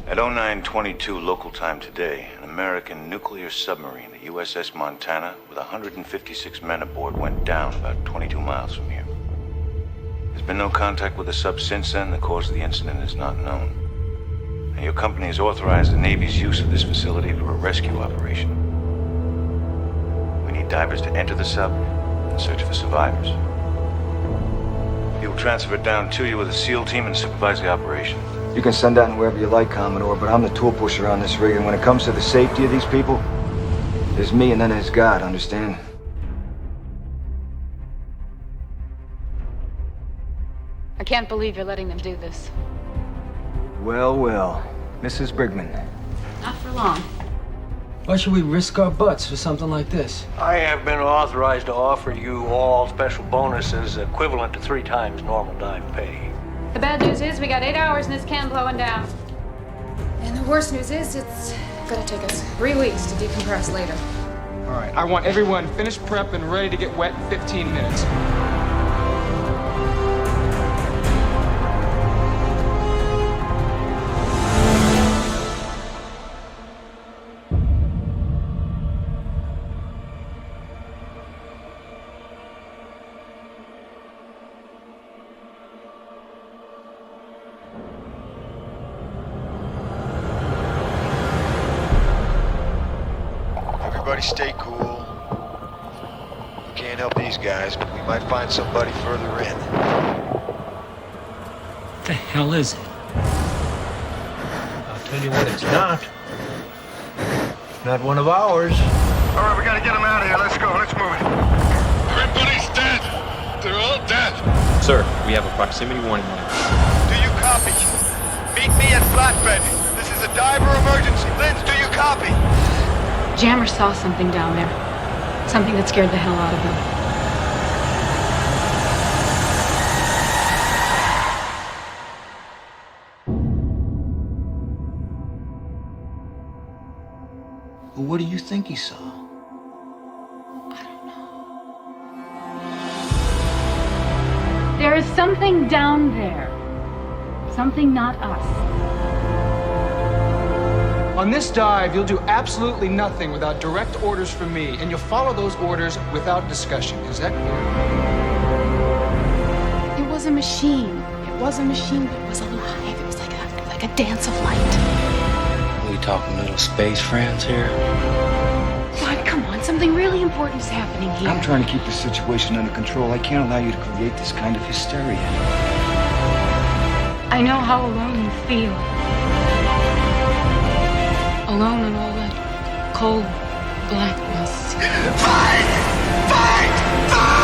At 09:22 local time today, an American nuclear submarine, the USS Montana, with 156 men aboard, went down about 22 miles from here. There's been no contact with the sub since then. The cause of the incident is not known. Now, your company has authorized the Navy's use of this facility for a rescue operation. We need divers to enter the sub and search for survivors. We will transfer it down to you with a SEAL team and supervise the operation. You can send out wherever you like, Commodore, but I'm the tool pusher on this rig, and when it comes to the safety of these people, there's me and then there's God, understand? I can't believe you're letting them do this. Well, well. Mrs. Brigman. Not for long. Why should we risk our butts for something like this? I have been authorized to offer you all special bonuses equivalent to 3 times normal dive pay. The bad news is we got 8 hours and this can blowing down. And the worst news is it's gonna take us 3 weeks to decompress later. All right, I want everyone finished prep and ready to get wet in 15 minutes. Everybody stay cool. We can't help these guys, but we might find somebody further in. What the hell is it? I'll tell you what it's not. Not one of ours. All right, we gotta get them out of here. Let's go. Let's move it. Everybody's dead. They're all dead. Sir, we have a proximity warning. Do you copy? Meet me at Flatbed. This is a diver emergency. Linz, do you copy? Jammer saw something down there. Something that scared the hell out of him. Well, what do you think he saw? I don't know. There is something down there. Something not us. On this dive, you'll do absolutely nothing without direct orders from me, and you'll follow those orders without discussion. Is that clear? It was a machine. It was a machine, but it was alive. It was like a dance of light. Are we talking little space friends here? God, come on. Something really important is happening here. I'm trying to keep the situation under control. I can't allow you to create this kind of hysteria. I know how alone you feel. Alone in all that cold blackness. Fight! Fight! Fight!